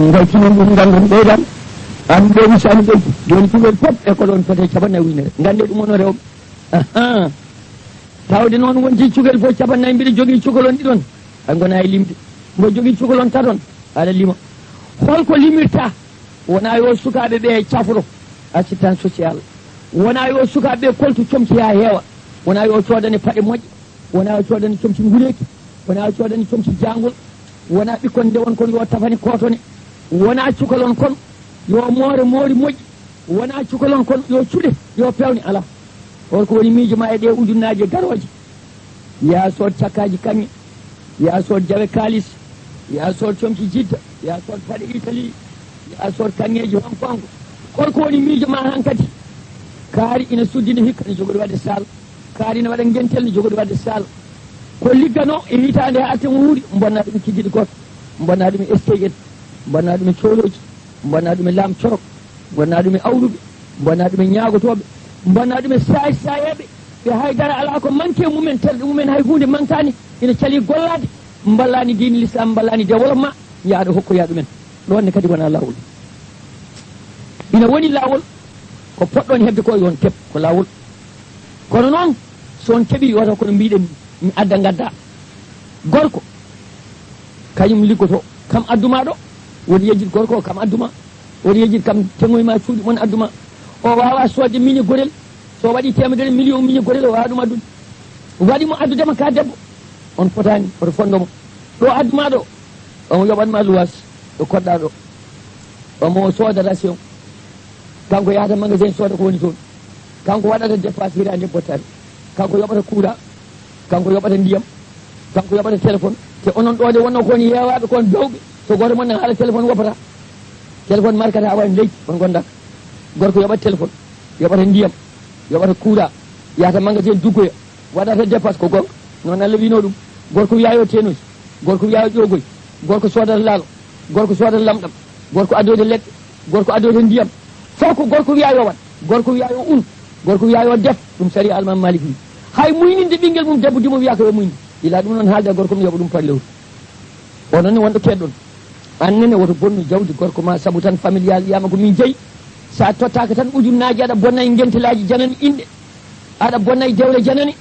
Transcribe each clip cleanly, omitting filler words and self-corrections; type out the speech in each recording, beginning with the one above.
ngay tinen ɗum gandon ɓeydan an ɗo misani ɓeydi joni cukalel fof école on fote capannayi ujunere gande ɗum ono rewɓe tawde noon wonti cukalel fof capannayi mbiɗa jogui cukalon ɗiɗon a gona e limde mbo jogui cukalon taton aɗa lima holko limirta wona yo sukaɓe ɓe cafro assistance social wona yo sukaɓe ɓe koltu comci ha heewa wona yo coodane paɗe moƴƴe wona yo coodane comci nguleki wona yo coodane comci jangol wona ɓikkon nde won kon yo tafani kotone wona cukalon kon yo moore moori moƴƴi wona cukalon kon yo cuɗe yo pewne ala holko woni miijo ma e ɗe ujunnaji garoje ya sood cakkaji kaŋŋe ya sood jawe kalis ya sood comci jidda ya sood paɗe italie ya sood kaŋŋeji honkongo holko woni miijo ma han kadi kaari ina suddina hikka ne jogoɗo wadde sal kaari ne waɗa gentel ne jogoɗo wadde sal ko liggano e hitande ha arten wuuri bonna ɗum kijjiɗi goto bonna ɗum e STN bonna ɗum e cooloji bonna ɗum e laam corok bonna ɗum e awruɓe bonna ɗum e ñaagotoɓe bonna ɗum e sayeɓe ɓe haydara ala ko manque mumen terɗe mumen hay hunde mankani ina cali gollade ballani dine l'islam ballani développement yaaɗo hokkoya ɗumen ɗonne kadi wona lawol ina woni lawol ko poɗɗon hebde ko yon keeb ko lawol kono noon so on keeɓi wata kono mbiɗen mi adda gadda gorko kañum liggoto kam adduma ɗo woni yejjid gorko o kam adduma woni yejjid kam tegoyma cuuɗi mon adduma o wawa sodde miñe gorel so waɗi temedere million miñe gorel o wawa ɗum addude waɗimo addudema ka debbo on fotani oto fondomo ɗo adduma ɗo omo yoɓanma luwas ɗo koɗɗa ɗo omo sooda ration kanko yahata magasin sooda ko woni toon kanko waɗata dépasse hirande bottari kanko yoɓata kuura kanko yoɓata ndiyam kanko yoɓata téléphone te onon ɗo de wonno kon yewaɓe kon dowɓe so goto mon haala téléphone woppata téléphone markata wawi leydi on gondaka gorko yoɓata téléphone yoɓata ndiyam yoɓata kuura yahata magasin duggoya waɗata dépasse ko gonga noon Allah wino ɗum gorko wiyayo tenoji gorko wiyayo ƴogoy gorko sodata laalo gorko sodata lamɗam gorko addode leɗɗe gorko addode ndiyam fof ko gorko wiyayo wat gorko wiyayo gorko wiyayo def ɗum sari almam malik wi hay muyninde ɓinguel mum debbo dimo wiya ko yo muyni ila ɗum noon haalde gorko mum yoɓa ɗum par lewru onon ne wonɗo keɗɗon annene woto bonnu jawdi gorko ma saabu tan familial wiyama ko min jeeyi sa tottaka tan ujunnaji aɗa bonna e gentelaji janani inɗe aɗa bonna e dewle janani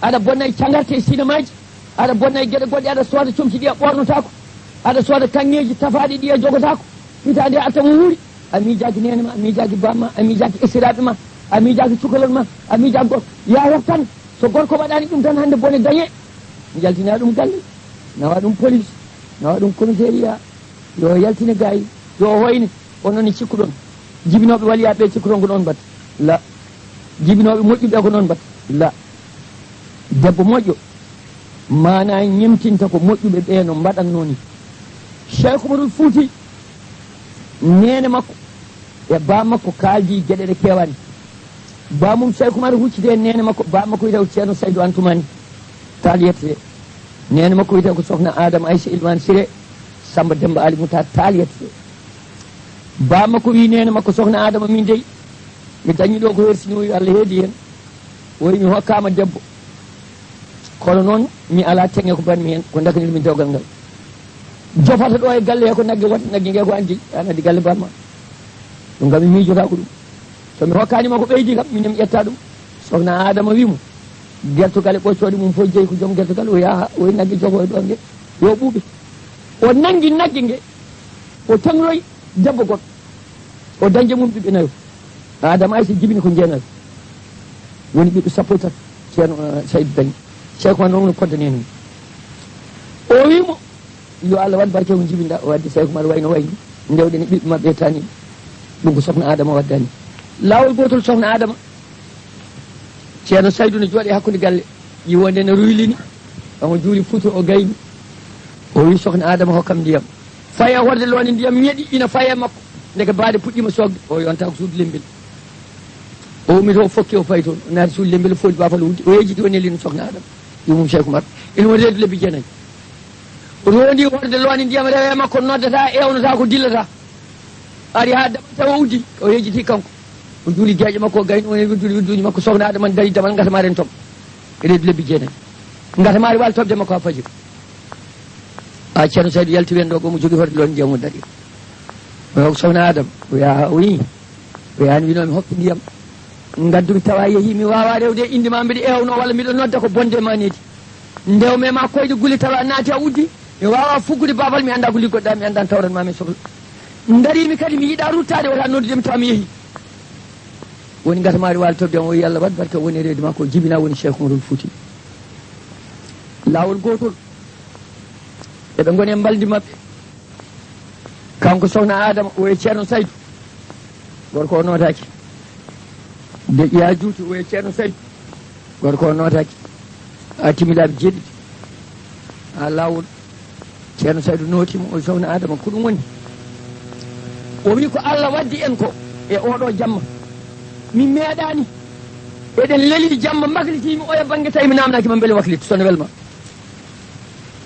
aɗa bonna e cagarte e cinéma ji aɗa bonna e gueɗe goɗɗe aɗa sooda comci ɗi a ɓornotako aɗa sooda kanŋeji tafaɗi ɗi a jogotako hitande atta mo wuuri a miijaki nene ma a miijaki bamma a miijaki esiraɓe ma a miijaki cukalon ma a miijaki gorko ya hef tan so gorko waɗani ɗum tan hande bone dañe jaltina ɗum galle nawa ɗum police nawa ɗum commissariat yo yaltine gayi yo hoyne onone cikkuɗon jibinoɓe waliyaɓe cikkuɗon ko noon mbatta la jibinoɓe moƴƴuɓe ko noon mbatta la debbo moƴƴo mana ñemtinta ko moƴƴuɓe ɓe no mbaɗanno ni Cheikh Oumarul Fouti nene makko e ba makko kaldi gueɗe ɗe kewani bamum Cheikh Oumar huccide nene makko ba makko wiyete ko ceerno Saydou Antoumani taal yettete nene makko wiyete ko sokhna Adama Aïssa Ilmane Siré Samba Demba Ali Mouta taal yettete ba makko wi nene makko sokhna Adama min dey mi dañi ɗo ko hersini o wi Allah heedi hen o wi mi hokkama debbo kono noon mi ala teŋe ko banmi hen ko dakanilmi dewgal ngal jofata ɗo e galle he ko nagge wata nagge nge ko andi an addi galle bamma ɗum kam mi miijota ko ɗum somi hokkanima ko ɓeydi kam minne mi ƴetta ɗum sokhna Adama wimo gertogal e ɓoccoɗe mum fof jeeyi ko joom gertogal o yaha o yi nagge jogo e ɗon nge yo ɓuuɓe o nanggui nagge nge o tangroyi debbo goɗɗo o dañde mum ɓiɓɓe nayo Adama Aïssa jibini ko jeenayo woni ɓiɓɓe sappo e tati ceerno Saydou dañi Cheikh Oumar noon no poddani hen o wimo yo Allah waɗ barke ko jibinɗa o wadde Cheikh Oumar wayno wayni ndewɗen e ɓiɓɓe mabɓe tani ɗum ko sokhna Adama waddani lawol gotol sokhna Adama ceerno Saydou ne jooɗe hakkude galle yiwonde ne ruylini omo juuli Fouta o gayni o wi sokhna Adama hokkam ndiyam faye horde lowne ndiyam ñeeɗi ina faye makko ndeke baade puɗɗima sogde o yonta ko suudu lembel o wumi to fokki o fayi toon o naati suudu lembel foodi bafal wudde o yejjiti o nelino sokhna Adama yumum Cheikh Oumar ina woni reedu lebbi jeenayyi rondi horde lowne ndiyam rewe makko noddata ewnata ko dillata ari ha damal tawa uddi o yejjiti kanko o juuli gueƴe makko o gayni o juuli widduji makko sokhna Adama dari damal gatamaren toɓa reedu lebbi jeenayyi gatamari waali toɓde makko ha fajiri a ceerno Saydou yalti wen ɗo gomo jogui horde lowne ndiyam o daɗi o sohna Adam o yaha o yi o yahani winomi hokki ndiyam gaddumi tawa yeehi mi wawa rewde inde ma mbiɗa ewno walla mbiɗo nodda ko bonde ma nedi ndewme ma koyde guli tawa naati a uddi mi wawa fuggude babal mi anda ko liggoɗɗa mi anda tawran mami sohla darimi kadi mi yiiɗa ruttade wota noddudemi tawa mi yeehi woni gatamari wali tobdem o yi Allah wat barka woni reedu ma ko jibina woni Cheikh Oumar Fouti lawol gotol eɓe goni e mbaldi mabɓe kanko sohna Adama o e ceerno Saydou gorko o notaki de ƴeya juuti o e ceerno Saydou gorko o notaki a timilaɓe jeɗɗiɗi ha lawol ceerno Saydou notimo o sohna Adama ko ɗum woni o wi ko Allah waddi en ko e oɗo jamma min meeɗani eɗen leeli jamma maklitimi oya banggue tawi mi namdakima beele waklita sono welma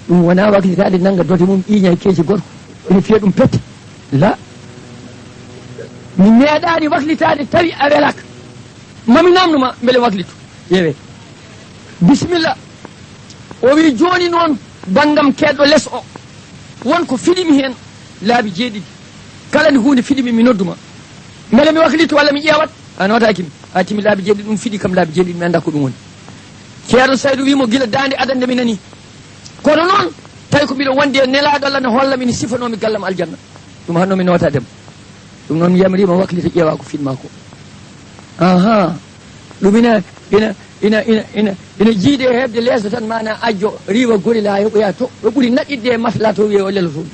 ɗum wona waklitade nangga dote mum ƴiiña e keeci gorko ene fiya ɗum pette la mi meeɗani waklitade tawi a welaka mami namdoma beele waklitu ƴeewe bisimilla o wi joni noon banggam keɗɗo less o wonko fiɗimi hen laabi jeeɗiɗi kala nde hunde fiɗimi mi nodduma beele mi waklitu walla mi ƴeewat a notakimi ha timi laabi jeeɗiɗi ɗum fiɗi kam laabi jeeɗiɗi mi anda ko ɗum woni ceerno Saydou wimo guila dande adande mi nani kono noon tawi ko mbiɗo wondi e nelaɗo Allah ne hollami ne sifanomi gallam aljanna ɗum hanno mi notadema ɗum noon mi yamirima waklita ƴeewa ko fiɗma ko aha ɗum ina jiiɗe e hebde leeso tan mana ajjo riwa gorila yoɓoya to ɗo ɓuuri naɗɗidde e masla to wiye o lelotoɗum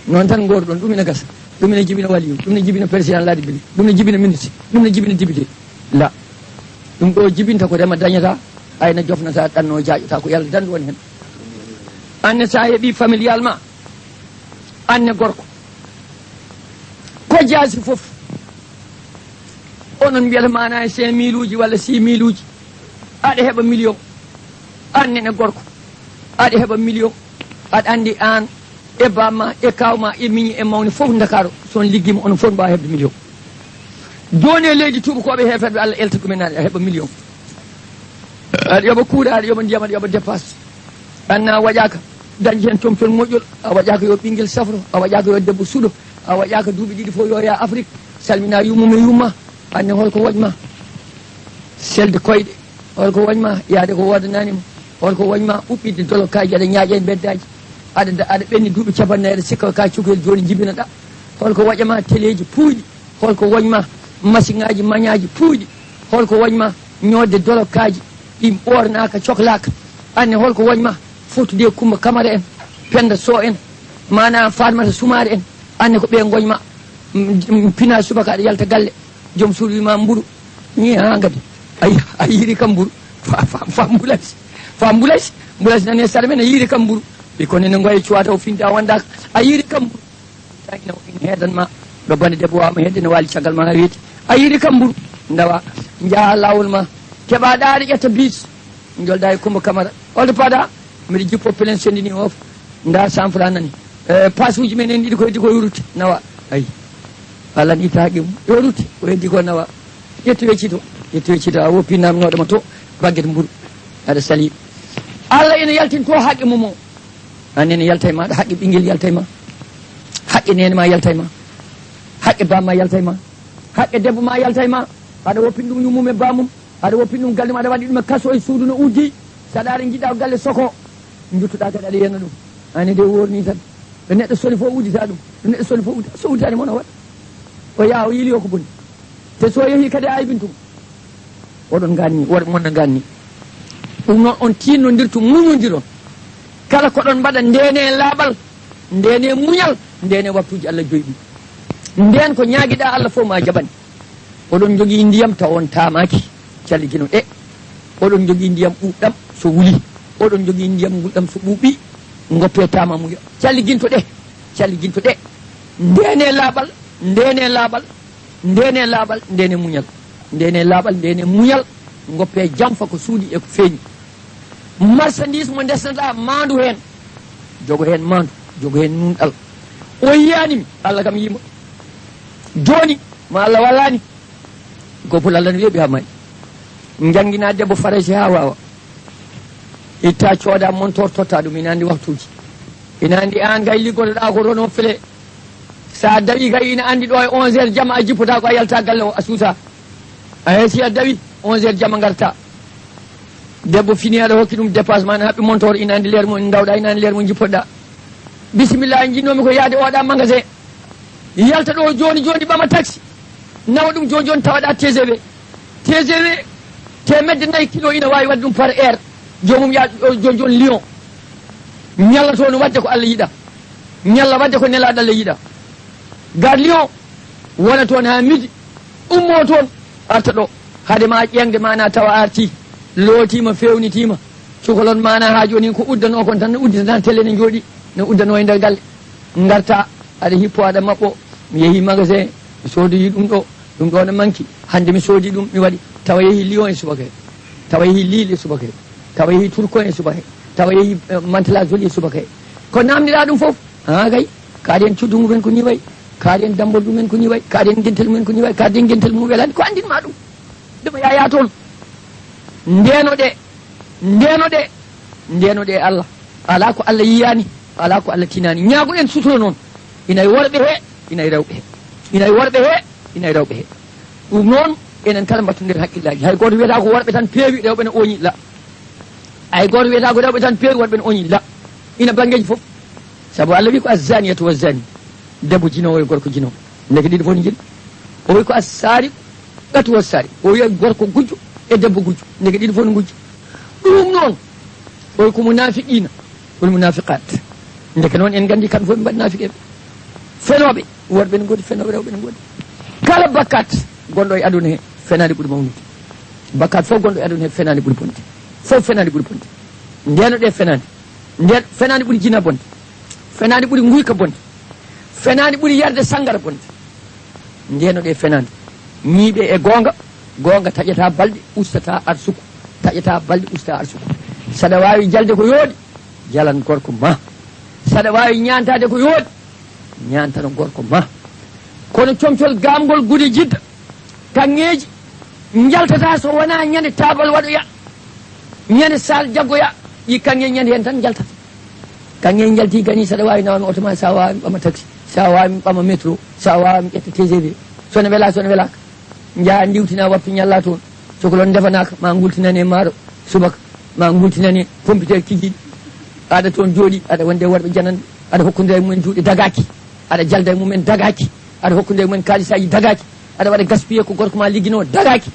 noon tan gorɗon ɗum ina gasa ɗum ene jibina waliyu ɗum ne jibina président ladi bili ɗum ne jibina ministre ɗum ne jibina député la ɗum ɗo jibinta ko rema dañata ayna jofnata ɗanno jaƴata ko yalla dandu woni hen anne sa heeɓi familial ma anne gorko ko jaasi foof onon mbiyata mana e 5 000 uji walla 6 000 uji aɗa heeɓa million annene gorko aɗa heeɓa million aɗa andi an e bamma e kawma e miñi e mawni fof Dakar son liggima onon fof mbawa heɓde million joni e leydi tubakoɓe hefeɓe Allah elta ɗumen aɗa heeɓa million aɗa yoɓa kuuɗa aɗa yoɓa ndiyam aɗa yoɓa dépasse anna waƴaka dañi hen tomtol moƴƴol a waƴaka yo ɓinguel safro a waƴaka yo debbo suuɗo a waƴaka duuɓi ɗiɗi fof yo ya Afrique salmina yummum e yumma anne holko woƴma selde koyɗe holko woñma yaade ko wodananima holko woñma uɓɓidde dolokaji aɗa ñaaƴa e beddaji aɗa ɓenni duuɓi capannayyi aɗa sikka ka cukalel joni jibinaɗa holko waƴama téléji puuyɗi holko woñma machine ngaji mañaji puuyɗi holko woñma ñodde dolokaji ɗi ɓornaka cohlaka anne holko woñma fottude Coumba Camara en Penda Sow en mana Fatmata Soumare en anne ko ɓe goñma pina subaka aɗa yalta galle joom suudu wima mburu ni ha gadi a yiiri kam mburu fa mbulasi nane sara men a yiiri kam mburu ɓe kono ne goye cuwata o finta wandaka a yiiri kam mburu taina ina heedanma ɗo bande debbo wawma hedde ne wali caggal ma ha weeti a yiiri kam mburu dawa jaaha lawol ma keɓa ɗaɗa ƴetta bis jolda e Coumba Camara holto paada mbiɗa jippo plein sendini of nda 100 francs nani passe uji men en ɗiɗi ko heddi ko yoruti nawa ayi Allah ni taaqi mum yoruti ko heddi ko nawa ƴettu weccito a woppi namnoɗoma to baguete mburu aɗa sali Allah ene yaltin to haqqe mum o annene yalta e maɗa haqqe ɓinguel yalta e ma haqqe nene ma yalta e ma haqqe bamma yalta e ma haqqe debbo ma yalta e ma aɗa woppin ɗum yummum e bamum aɗa woppin ɗum galle ma aɗa waɗi ɗum e kaso e suudu no uddi saɗa aɗa jiiɗa galle soko juttuɗa kadi aɗa yenna ɗum ani de worni tan ɗo neɗɗo soni fof uddita ɗum ɗo neɗɗo soni fof uddi so udditani mono waɗa o yaha o yiili o ko boni te so yeehi kadi aybintum oɗon ganni woɗ monna ganni ɗum noon on tinnodirtu muñodiron kala koɗon mbaɗa ndene laaɓal ndene muñal ndene waktuji Allah joyɗi nden ko ñaaguiɗa Allah fof ma jaɓani oɗon jogui ndiyam taw on tamaki calligino ɗe oɗon jogui ndiyam ɓuuɓɗam so wuli oɗon jogui ndiyam ngulɗam so ɓuuɓi goppe tama muya calliginto ɗe ndene laaɓal ndene muñal ndene laaɓal ndene muñal goppe jamfa ko suuɗi e ko feeñi marchandise mo desnata mandu hen jogo hen mandu jogo hen nunɗal o yiyanimi Allah kam yima joni ma Allah wallani gopol Allah ne weeɓi ha mayi jangguina debbo farasi ha wawa itta cooda montor totta ɗum ina andi waktuji ina andi an gay liggotoɗa ko rono fele sa dawi kay ina andi ɗo e 11h jamma a jippota ko a yalta galle o a suusa a heesi a dawi 11h jamma garta debbo fini aɗa hokki ɗum dépassement ne haɓɓi montor ina andi leer mum dawɗa ina andi leer mum jippoɗa bisimilla jinnomi ko yaade oɗa magasin yalta ɗo joni joni ɓama taxi nawa ɗum joni joni tawaɗa TGV temedde 4 kilo ina wawi wadde ɗum par heure jomum ya joni joni Lyon ñalla toon wadde ko Allah yiɗa ñalla wadde ko nelaɗo Allah yiɗa gar Lyon wona toon ha midi ummo toon arta ɗo haade ma ƴengde mana tawa arti lootima fewnitima cukalon mana ha joni ko uddano kon tan ne uddita tan télé ne jooɗi ne uddano e nder galle garta aɗa hippo aɗa mabɓo mi yeehi magasin mi sodoyi ɗum ɗo ne manki hande mi soodi ɗum mi waɗi tawa yeehi Lyon e subaka he tawa yeehi Lille e subaka he tawa yeehi Tourcoing e subaka he tawa yeehi Mantes-la Jolie e subaka he ko namdiɗa ɗum foof ha kay kaari en cuddu mumen ko ni wayi kaari en dambol ɗumen ko ni wayi kaari en gentel mumen ko ni wayi kaari en gentel mum welani ko andinma ɗum ɗuma yaya toon ndenoɗe Allah ala ko Allah yiyani ala ko Allah tinani ñaguɗen sutoro noon ina e worɓe he ina e rewɓe he ina e worɓe he ina e rewɓe he ɗum noon enen kala mbattu nder haqqillaji hay goto wiyata ko worɓe tan peewi rewɓe ne oñi la hay goto wiyata ko rewɓe tan peewi worɓe ne oñi la ina banggueji foof saabu Allah wi ko azzaniyatu wazzani debbo jinowo e gorko jinowo ndeke ɗiɗi fof ne jiɗi o wi ko assari ɗatu wassari o wi gorko gujjo e debbo gujjo ndeke ɗiɗi fof ne gujjo ɗum noon o wi ko munafiqina wol munafiqat ndeke noon en gandi kamɓe fof ɓe mbaɗi nafiqeɓe fenoɓe worɓe ne goodi fenoɓe rewɓe ne goodi kala bakkat gonɗo e aduna he fenade ɓuuri mawnude bakkat fof gonɗo e aduna he fenade ɓuuri bonde fof fenade ɓuuri bonde ndenoɗe fenade nden fenade ɓuuri jina bonde fenade ɓuuri guyka bonde fenade ɓuuri yarde sangara bonde ndenoɗe fenade ñiiɓe e gonga taƴata balɗe ustata arsuku taƴata balɗe usta arsuku saɗa wawi jalde ko yooɗi jalan gorko ma saɗa wawi ñantade ko yooɗi ñantano gorko ma kono comcol gamgol gude jidda kanŋeji jaltata so wona ñande tabal waɗoya ñande sal jaggoya ɗi kanŋe ñande hen tan jaltata kanŋe jalti gani saɗa wawi nawami auto ma sa wawi ɓama taxi sa wawi ɓama métro sa wawi ƴetta TGV sone welaka jaa diwtina wattu ñalla toon sokolon defanaka ma gultinane maaro subaka ma gultinane pompiteure kikiɗi aɗa toon jooɗi aɗa wonde worɓe janande aɗa hokkude e mumen juuɗe dagaki aɗa jalda e mumen dagaki aɗa hokkude e mumen kalisaji dagaki aɗa waɗa gaspillé ko gorko ma ligguino dagaki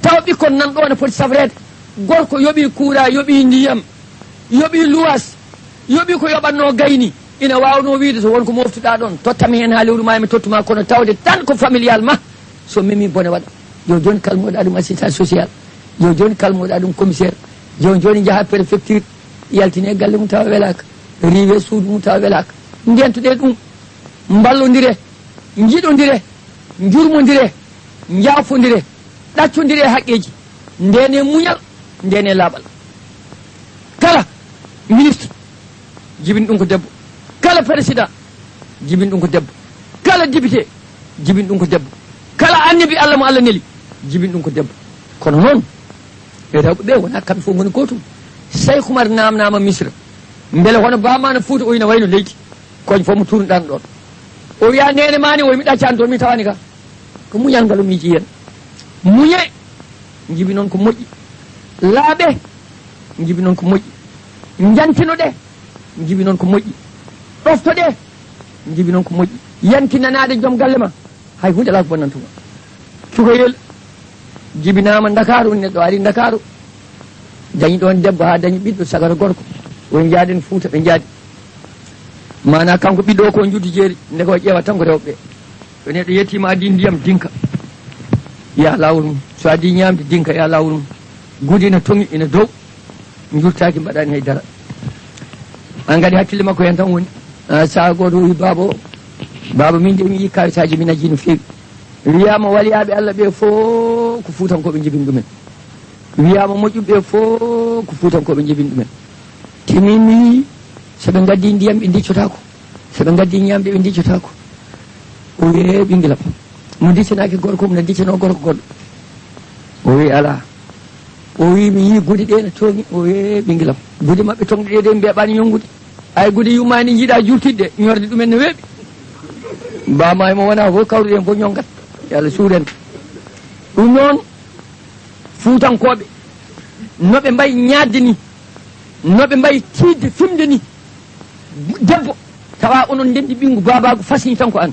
taw ɓikkon nan ɗo ne poti safrede gorko yooɓi kuura yooɓi ndiyam yooɓi luwas yooɓi ko yoɓatno gayni ina wawno wiide so wonko moftuɗa ɗon tottami hen ha lewru ma mi tottuma kono tawde tan ko familial ma so memi bone waɗa yo joni kalmoɗa ɗum assistant social yo joni kalmoɗa ɗum commissaire yo joni jaaha préfecture yaltine galle mum tawa welaka riwe suudu mum tawa welaka ndentuɗe ɗum ballodire jiɗodire jurmodire jaafodire ɗaccodire haqqeji ndene muñal ndene laaɓal kala ministre jibini ɗum ko debbo kala président jibini ɗum ko debbo kala député jibini ɗum ko debbo kala annabi Allah mo Allah neli jibini ɗum ko debbo kono noon e rewɓe ɓe wona kamɓe fof goni gotum Cheikh Oumar namnama Misra beele hono bamano Fouta o ina wayno leydi koñ fof mo turnuɗan ɗon o wiya nene mani o mi ɗaccani toon mi tawani ka ko muñal ngal o miiji hen muñe jibi noon ko moƴƴi laaɓe jibi noon ko moƴƴi jantinoɗe jibi noon ko moƴƴi ɗoftoɗe jibi noon ko moƴƴi yantinanade joom galle ma hay hunde ala ko bonnantuma cukoyel jibinama Dakaru neɗɗo ari Dakaru dañi ɗon debbo ha dañi ɓiɗɗo sagara gorko won jaaden Fouta ɓe jaadi mana kanko ɓiɗɗo ko juddu jeeri nde ko ƴeewa tan ko rewɓe so neɗɗo yettima adi ndiyam dinka ya lawol mum so adi ñamde dinka ya lawol mum guudi ene tongi ene dow jurtaki mbaɗani haydara an gadi hakkille makko hen tan woni saha goto wi baba min de mi yi kawitaji min aji no fewi wiyama waliyaɓe Allah ɓe fof ko fuutankoɓe jibini ɗumen wiyama moƴƴuɓe fof ko fuutankoɓe jibini ɗumen temin mi wi soɓe gaddi ndiyam ɓe diccotako soɓe gaddi ñamde ɓe diccotako o wi ɓinguelam mo diccanaki gorko mo no diccano gorko goɗɗo o wi ala o wi mi yi guuɗi ɗe ne tongi o wi ɓinguelam guuɗi mabɓe tongɗe ɗe de mbeɓani yongude ay guuɗi yummani jiiɗa jurtidde ñorde ɗumen no weeɓi mbama e mo wona fof kawruɗen fof ñongat yo Allah suuren ɗum noon fuutankoɓe noɓe mbayi ñaadde ni noɓe mbayi tiidde fimde ni debbo tawa onon ndendi ɓingu babago fasini tan ko an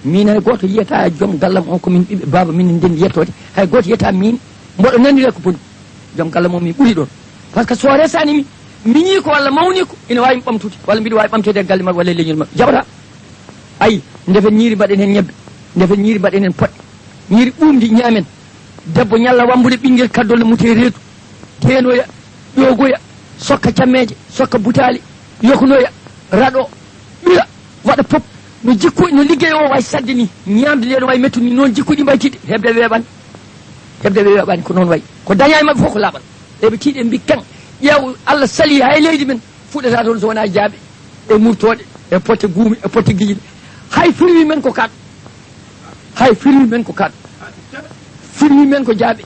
min hay goto yiyata joom gallam on komin ɓiɓe baba min ndendi yettode hay goto yiyata min mboɗo nanire ko boni joom gallam on mi ɓuuri ɗon par ce que so resani mi ñii ko walla mawni ko ina wawi mi ɓamtude walla mbiɗa wawi ɓamtede e galle mabɓe walla e leñol mabɓe jaɓata ayi ndefen ñiiri mbaɗen hen ñebbe ndefen ñiiri mbaɗen hen poɗɗe ñiiri ɓuumdi ñaamen debbo ñalla wambude ɓinguel kaddolle mute reedu teenoya ƴogoya sokka cammeje sokka butali yokonoya raɗo ɓira waɗa pop no jikku no liggey o way sadde ni ñamde nde no way mettu ni noon jikkuɗi mbaytiɗe hebde ɓe weeɓani ko noon wayi ko daña e mabɓe fof ko laaɓal eɓe tiiɗe mbi kan ƴeew Allah sali hay leydi men fuɗata toon so wona jaaɓe e murtoɗe e potte guumi e potte guiƴiɗe hay firwi men ko kaɗ hay firwi men ko kaɗ firwi men ko jaaɓe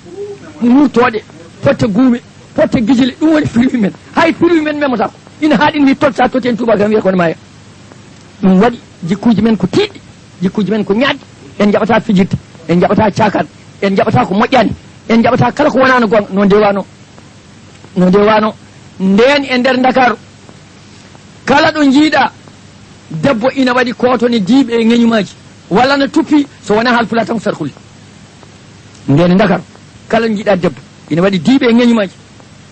murtoɗe potte guumi potte guiƴile ɗum woni firwi men hay firwi men memata ko ina haaɗin ni totta totti en tuuba kam wiya kono maya ɗum waɗi jikkuji men ko tiiɗɗi jikkuji men ko ñaɗɗi en jaɓata fijirde en jaɓata cakan en jaɓata ko moƴƴani en jaɓata kala ko wonano gonga no ndewano nden e nder Dakaru kala ɗo jiiɗa debbo ina waɗi kotone diiɓe e ŋeñumaji walla no tuppi so wona Haalpulaar tan ko sarkulle nden e Dakaru kala jiiɗa debbo ina waɗi diiɓe e ŋeñumaji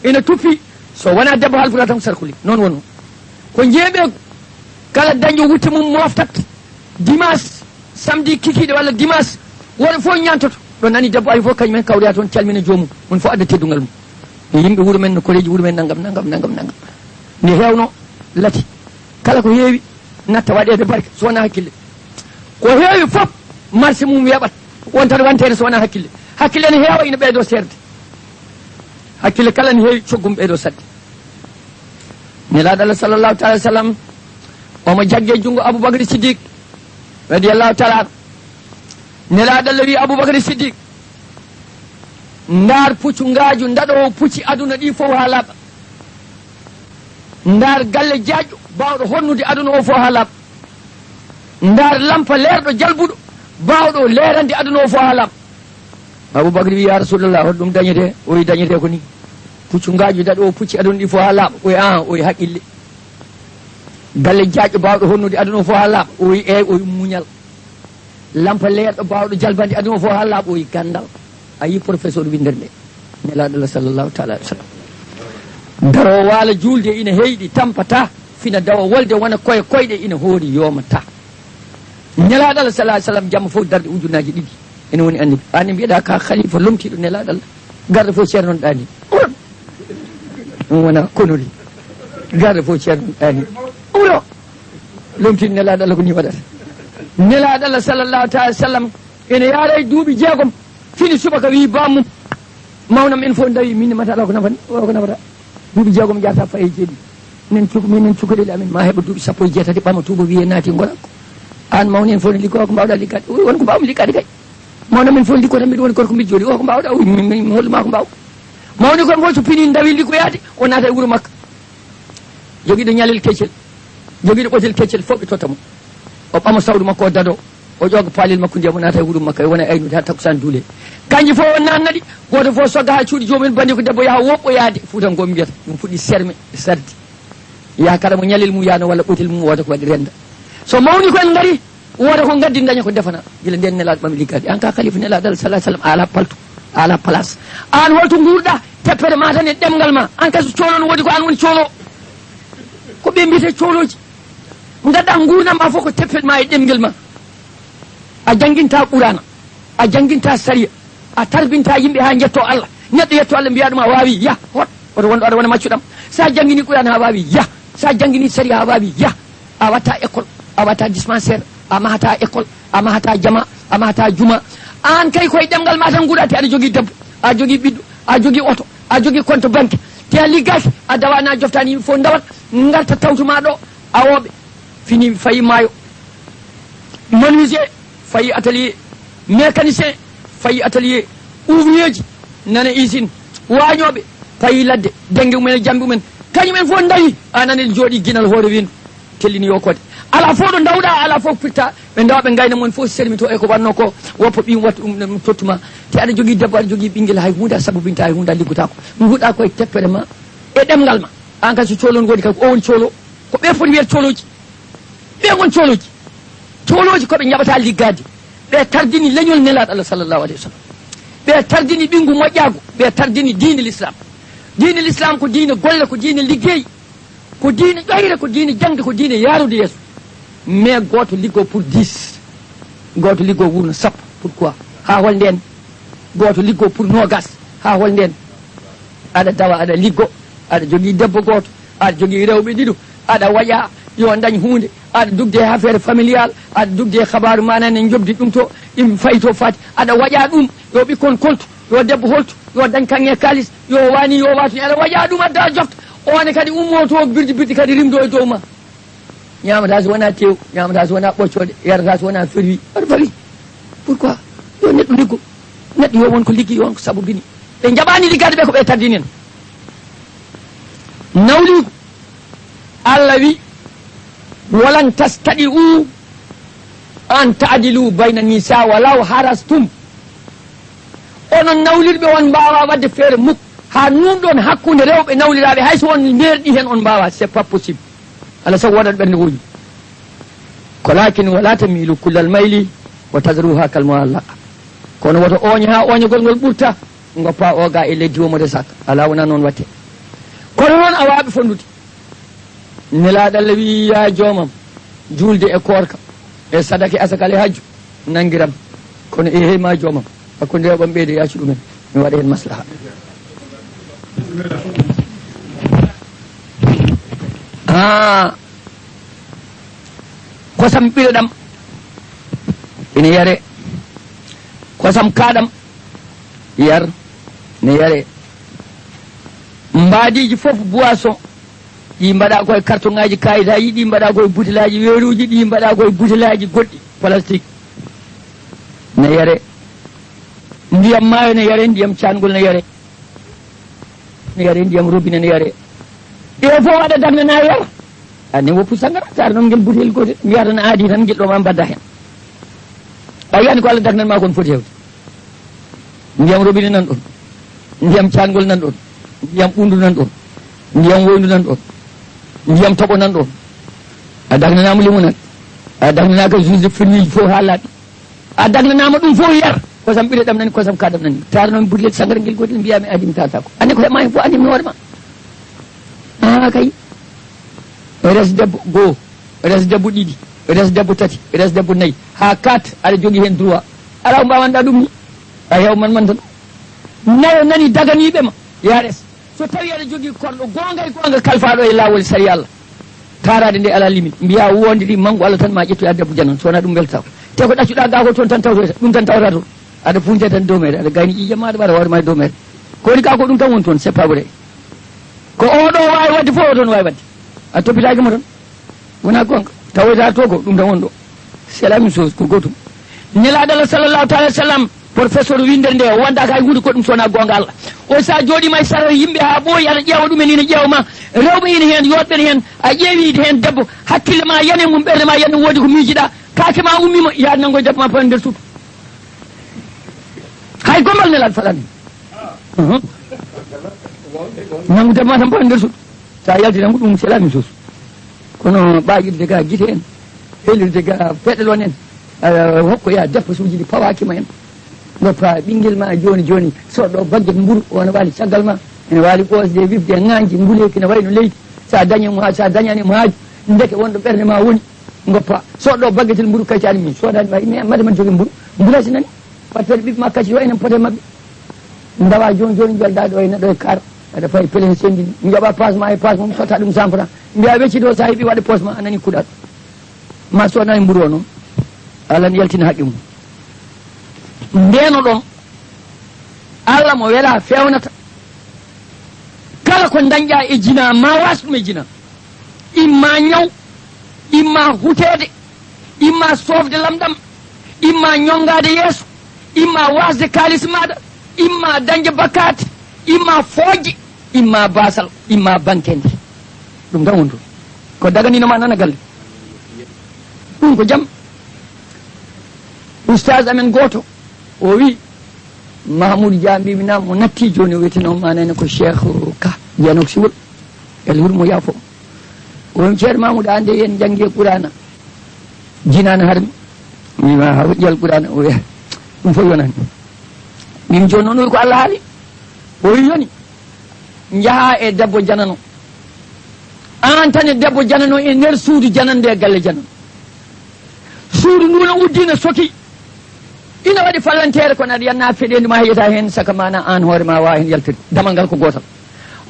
ina tuppi so wona debbo Haalpulaar tan ko sarkulle noon wonno ko jeeɓe kala dañƴo wutte mum moftat dimanche samedi kikiɗe walla dimanche woɗo fof ñantoto ɗo nani debbo ay fof kañumen kawriya toon calmina joomum on fof adda teddugal mum yimɓe wuuro men no koreji wuuro men naggam nde hewno lati kala ko heewi natta waɗede barke so wona hakkille ko heewi fof marché mum weɓat wontat wantere so wona hakkille ne heewa ina ɓeydo serde hakkille kala ne heewi coggum ɓeydo sadde nelaɗo Allah sallllahu taala sallam omo jagge junngo Aboubacry Siddiq radiyallahu taala nelaɗo Allah wi Aboubacry Siddiq ndar puccu ngaju ndaɗowo pucci aduna ɗi fof ha laaɓa ndar galle jaƴƴo bawɗo honnude aduna o fof ha laaɓa ndar lampa leerɗo jalbuɗo bawɗo leerande aduna o fof ha laaɓa Aboubacry wi ya Rasulullah hoto ɗum dañete o wi dañete ko ni puccu ngaju ndaɗowo pucci aduna ɗi fof ha laaɓa o wi o wi haqqille galle jaƴƴo bawɗo honnude aduna o fof ha laaɓa o wi o wi muñal lampa leerɗo bawɗo jalbande aduna o fof ha laaɓa o wi gandal ayi professeur windere nde nelaɗo Allah sallllahu taala alih w sallam darowo waala julde ina heyɗi tampata fina dawa wolde wona koye koyɗe ina hoori yomata nelaɗo Allah sallah sallam jamma fof darde ujunnaji ɗiɗi ene woni annabi ani mbiyeɗa ka khalifa lomtiɗo nelaɗo Allah garde fof ceernon ɗani ɗum wona konoli garde fof ceernon ɗani ɓuro lomtiɗo nelaɗo Allah ko ni waɗata nelaɗo Allah sallllahu taala sallam ene yaara e duuɓi jeegom fini subaka wi bammum mawnam en fof dawi min mata ala ko nafani o ko nafata duuɓi jeegom jata faye jeeɗi minen cukalel amen ma heɓa duuɓi sappo e jeetati ɓama tuuba wiye naati gonako an mawni en fof ne liggo o ko mbawɗa liggade wonko mbawmi liggade kay mawnam en fof liggo tan mbiɗa woni gorko mbiɗa jooɗi o ko mbawɗa mi holluma ko mbaw mawni kon fof so pini dawi liggoyade o naata e wuuro makka joguiɗo ñalel keccel joguiɗo ɓotel keccel fof ɓe totta mo o ɓama sawdu makko o dado o ƴooga paalel makko ndiyam o naata e wuuro makka e wona aynude ha takkusan duule kanƴi fof o nannaɗi goto fof sogga ha cuuɗi joomum bandi ko debbo yaha woɓɓoyade fuutankomi mbiyata ɗum fuɗɗi serme sardi yaha kala mo ñalel mum yano walla ɓotel mum wooda ko waɗi renda so mawni ko en gaari wooda ko gaddi daña ko defana gila nden nelaɗo ɓami liggade an ka khalifa nelaɗo Allah sallah sallam ala paltu ala place an holto guurɗa teppere ma tan e ɗemgal ma an kay so coolo woodi ko an woni coolo ko ɓe mbiyete cooloji gadda gurdam ma fof ko teppere ma e ɗemgel ma a jangguinta qur'ana a jangguinta sariya a tarbinta yimɓe ha jetto Allah neɗɗo yetto Allah mbiya ɗum a wawi ya hot oto wonɗo aɗa wona maccuɗam sa jangguini qur'ana ha wawi ya sa jangguini sariya ha wawi ya a watta école a watta dispensaire a mahata école a mahata jama a mahata juma an kay koye ɗemgal ma tan guuɗate aɗa jogui debbo a jogui ɓiɗɗo a jogui oto a jogui compte banque te a liggaki a dawana joftani yimɓe fof dawat garta tawtuma ɗo awoɓe fini fayi maayo menuisier fayi atelier mécanicien fayi atelier ouvrier ji nana usine wañoɓe fayi ladde dengue mumen e jambe mumen kañumen fof dawi anane jooɗi guinal hoore wino tellini yo kode ala fo ɗo dawɗa ala fof pitta ɓe dawa ɓe gayna mon fof sermito e ko wanno ko woppo ɓim watta ɗum tottuma te aɗa jogui debbo aɗa jogui ɓinguel hay hunde a sabobinta hay hunde a liggotako mbuɗa koye teppere ma e ɗemgal ma an kay so colon godi kay ko o woni colo ko ɓe foti wiyata coloji ɓe gon coloji koɓe jaɓata liggade ɓe tardini leñol nelaɗo Allah sallllahu alayhi wa sallam ɓe tardini ɓingu moƴƴago ɓe tardini diine l'islam ko diine golle ko diine liggey ko diine ƴoyre ko diine jangde ko diine yarude yeeso mais goto liggo pour 10 goto liggo wurno sappo pourquoi ha hol nden goto liggo pour nogas ha hol nden aɗa dawa aɗa liggo aɗa jogui debbo goto aɗa jogui rewɓe ɗiɗo aɗa waƴa yo dañ hunde aɗa dugde affaire familial aɗa dugde habaru manane jobdi ɗum to ɗim fayto fati aɗa waƴa ɗum yo ɓikkon koltu yo debbo holtu yo dañ kanŋe kalis yo wani yo watu aɗa waƴa ɗum adda jofta one kadi ummo to birdi kadi rimdo e dow ma ñamata so wona tew ñamata so wona ɓoccode yarata so wona ferwi aɗa fawi pourquoi yo neɗɗo liggo neɗɗo yo won ko liggi won ko sabobini ɓe jaɓani liggade ɓe ko ɓe tardinen nawligo Allah wi walan tastadi'u an ta'dilu bayna nisa walaw harastum onon nawlirɓe on mbawa wadde feere mukk ha numɗon hakkude rewɓe nawliraɓe hayso on merɗi hen on mbawa c'est pas possible ala sago waɗat ɓernde wuñi ko lakin wala tamilu kullal mayli wa tadruha kal muallaqa kono woto oña ha oñagol ngol ɓurta goppa o ga e leddi womode sak ala wona noon watte kono noon a waɓe fondude nelaɗo Allah wi ya joomam julde e korka e sadake asakale hajju nanguiram kono e heyma joomam hakkude rewɓam ɓeyde yacci ɗumen mi waɗa hen maslaha kosam ɓiɗoɗam ina yare kosam kaɗam yar ne yare mbadiji foof boisson ɗi mbaɗa koye carton ngaji kayitaji ɗi mbaɗa koye butelaji weeruji ɗi mbaɗa koye butelaji goɗɗi plastique ne yare ndiyam maayo ne yare ndiyam cangol ne yare ndiyam robinet ne yare ɗe fof waɗa dagnana yara anne woppu sangara sara noon guel butel gotel mbiyata no aadi tan guel ɗo ma mbadda hen a yiyani ko Allah dagnan ma kon foti hewde ndiyam robinet nan ɗon ndiyam cangol nan ɗon ndiyam ɓundu nan ɗon ndiyam woyndu nan ɗon ndiyam toɓo nan ɗon a dagnanama limu nan a dagnanaka jus de fruits fof ha laaɓi a dagnanama ɗum fof yar kosam ɓiɗe ɗam nani kosam kaɗam nani tara noon butel sangara guel gotel mbiyami adimi tatako anne ko heɓma hen fof andimi hoorema kay res debbo goho res debbo ɗiɗi res debbo tati res debbo nayyi ha 4 aɗa jogui hen droit ala ko mbawanɗa ɗum ni a hewman man tan nayo nani daganiɓema ya res so tawi aɗa jogui korɗo gonga kalfaɗo e lawol sari Allah tarade nde ala limite mbiya wonde ɗi mangu Allah tan ma ƴettoya debbo janan so wona ɗum beltako te ko ɗaccuɗa ga ko toon tan tawtoyta ɗum tan tawata toon aɗa funte tan dow meɗe aɗa gayni ƴiƴam ma aɗa ɓaɗa hoore ma e dow meɗe ko waɗi ka ko ɗum tan woni toon c'est pas vrai ko oɗo wawi wadde fof o toon wawi wadde a toppitaki mo tan wona gonga tawoyta to ko ɗum tan woni ɗo c'est la même chose ko gotum nelaɗo Allah sallllahu taala sallam professeur windere nde o wondaka hay hunde ko ɗum sowona gonga Allah o sa jooɗima e sara yimɓe ha ɓooyi aɗa ƴeewa ɗumen ina ƴeewma rewɓe ina hen yoɗɓene hen a ƴeewide hen debbo hakkille ma yane mum ɓerde ma yanno woodi ko miijiɗa kake ma ummima yaade nanggo debbo ma pone nder suudu hay gombal nelaɗo faɗani nangu debbo ma tan pone nder suudu sa yalti nangu ɗum c'est la même chose kono ɓaƴirde ga guite en helirde ga feɗelon en hokkoya depposuji ɗi pawakima en goppa ɓinguel ma joni soɗɗo bagguet mburu wona waali caggal ma ene waali ɓosde wifde ŋañji nguleki ne wayno leydi sa dañanimo haaju ndeke wonɗo ɓerde ma woni goppa soɗɗo bagguetel mburu kaccani min sodani wayi made man jogui mburu mbulasi nani wattede ɓiɓɓe ma kacci yo enen pote mabɓe dawa joni joldaɗo e neɗɗo e kar aɗa fayi pelen sendini joɓa passe ma e passe mum sotta ɗum 100 francs mbiya weccido sa heeɓi waɗa poste ma anani kuɗaɗo ma sodani mburu o noon Allah ne yaltina haqqe mum ndeno ɗon Allah mo wela fewnata kala ko dañƴa e jina ma was ɗum e jina imma ñaw imma hutede imma sofde lamɗam imma ñongade yeeso imma wasde kalis maɗa imma dañde bakate imma fojje imma basal imma bankende ɗum tan woni ɗum ko daganino nana galle ɗum ko jaam oustage amen goto o wi Mahamoudou Dia mbimina mo natti joni o wiyeteno manane ko cheikh ka jeyanoko siwol el hurmo yaafo on ceerno Mamoudou ande yen janggue qur'ana jinana harmi mima ha ƴal qur'ana o wiya ɗum fof yonani min joni noon wi ko Allah haali o wi yoni jaaha e debbo janano an tan e debbo janano e nder suudu janande e galle janano suudu ndu no uddina soki ina waɗi fallantere kono aɗa yanna feɗendu ma yeyata hen saka mana an hoore ma wawa hen yaltude damal ngal ko gotal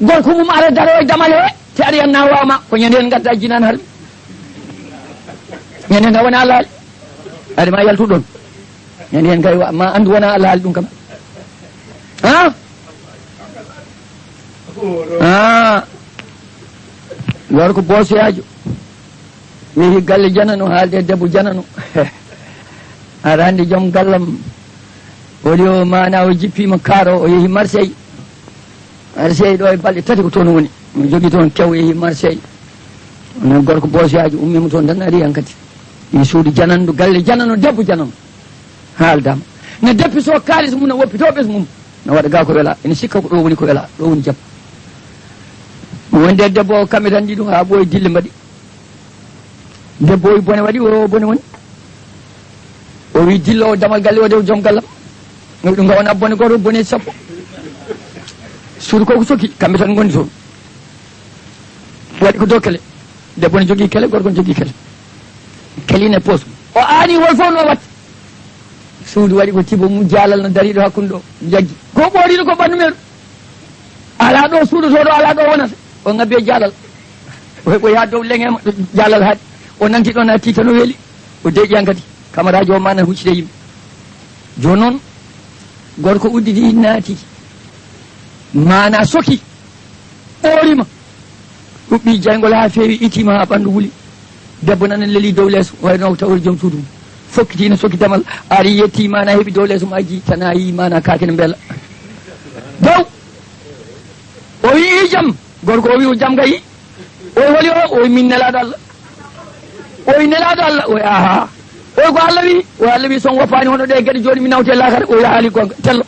gorko mum ara daro e damal he te aɗa yanna wawma ko ñande hen gadda jinan harmi ñande hen wona Allah haali aɗa ma yaltu ɗon ñande hen kay ma andu wona Allah haali ɗum kam gorko boosoyajo yeehi galle janano haalde debbo janano arande joom gallam woni o mana o jippima kaaro o yeehi Marseille ɗo e balɗe tati ko toon woni mi jogui toon kew yeehi Marseille no gorko boosoyajo ummima toon tan ari hankadi i suudu janandu galle janano debbo janano haaldama ne deppiso kalis mum no woppito ɓes mum no waɗa ga ko wela ene sikka ko ɗo woni ko wela ɗo woni jaam wonde debbo o kamɓe tan ɗiɗum ha ɓooyi dille mbaɗi debbo o bone waɗi o bone woni o wi dilla o damal galle o dew joom gallam no ɗum gawona bone goto bone sappo suudu ko soki kamɓe tan gondi toon waɗi ko dow kele debbo ne jogui kele gorko ne jogui kele keline poos o aani hol fof no watta suudu waɗi ko tibo mum jaalal no dariɗo hakkude ɗo jaggi ko ɓooriɗo ko ɓandu meɗum ala ɗo suudu to ɗo ala ɗo wonata o ngabbi e jaalal o yaha dow leŋe jaalal haaɗi o nanti ɗon a tita no weeli o deƴƴi hankadi camaraji o mana huccide yimɓe joni noon gorko uddidi naati mana soki ɓoorima ɗuɓɓi jaygol ha feewi itima ha ɓandu wuli debbo nana leeli dow leeso wayno tawri joom suudu mum fokkitina soki damal ari yetti mana heeɓi dow leeso ma ji tan a yi mana kakene beela dow o wi jaam gorko o wi o jaam gayi oy holi o wi min nelaɗo Allah oy nelaɗo Allah oy aha oy ko Allah wi son woppani hono ɗe gueɗe joni mi nawte lakare o haali gonga tello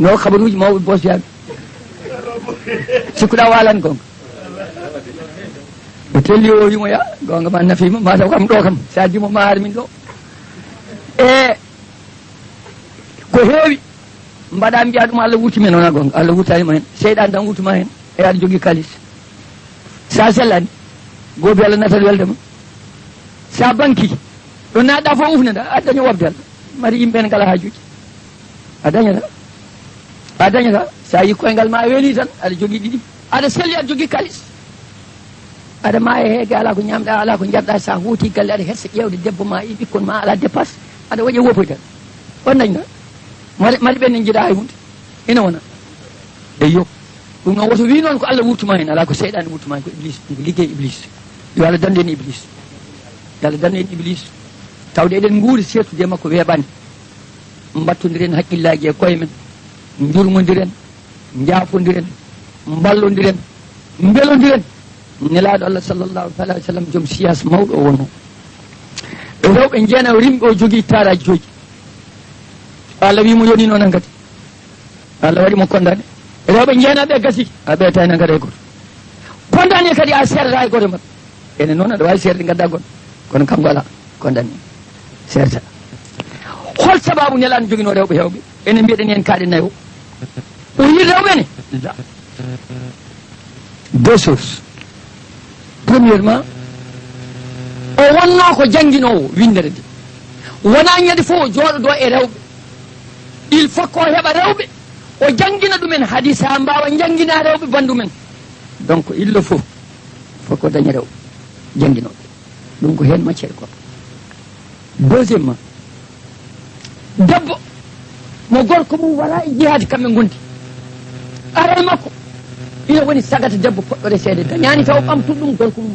no kabaruji mawɓe bosyaɓe sikkuɗa walani gonga o telli o wimo ya gonga ma nafima mataw kam ɗo kam sa dimo ma har min ɗo e ko heewi mbaɗa mbiya ɗum Allah wurti men wona gonga Allah wurtanima hen seyɗan tan wurtuma hen e aɗa jogui kalis sa sellani goobi Allah natat weldema sa banki ɗo naɗɗa fof ufneda a daña wobde Allah mari yimɓe ne ngala hajuji a dañata sa yi koyngal ma weeli tan aɗa jogui ɗiɗi aɗa selli aɗa jogui kalis aɗa ma e heege ala ko ñamɗa ala ko jarɗa sa huuti galle aɗa hetsa ƴewde debbo ma e ɓikkon ma ala dépasse aɗa waɗi wopoytan on dañta mari ɓen ne jiiɗa hay hunde ina wona eyyo ɗum noon woto wi noon ko Allah wurtuma hen ala ko seyɗani wurtuma hen ko iblis ɗum ko liggey iblis yo Allah dande en iblis yo Allah dande en iblis tawde eɗen guuri settude makko weeɓani mbattodiren haqqillaji e koye men jurmodiren jaafodiren ballodiren belodiren nelaɗo Allah sallllahu taala alih w sallam joom siyas mawɗo o wonno e rewɓe jeena rimɓe o jogui taraji joyi Allah wimo yoni noon hankadi Allah waɗimo condamné rewɓe jeenaɓe gasi a ɓeetani hankadi hay goto condamné kadi a serdata e goto mabɓe ene noon aɗa wawi serde gadda goɗɗo kono kanko ala condamné serta hol sababu nelano joguino rewɓe hewɓe enen mbiyeɗen hen kaaɗe nayo o yi rewɓe ne deux choses premièrement o wonno ko jangguinowo windere de wona ñande fof o jooɗoɗo e rewɓe il faut ko heɓa rewɓe o jangguina ɗumen hadis ha mbawa jangguina rewɓe bandumen donc il le faut ko daña rewɓe jangguinoɓe ɗum ko hen matiére goɗɗo deuxièmement debbo mo gorko mum wala e jihadi kamɓe gondi aray makko ina woni sagata debbo poɗɗo resede dañani taw ɓamtuɗ ɗum gorko mum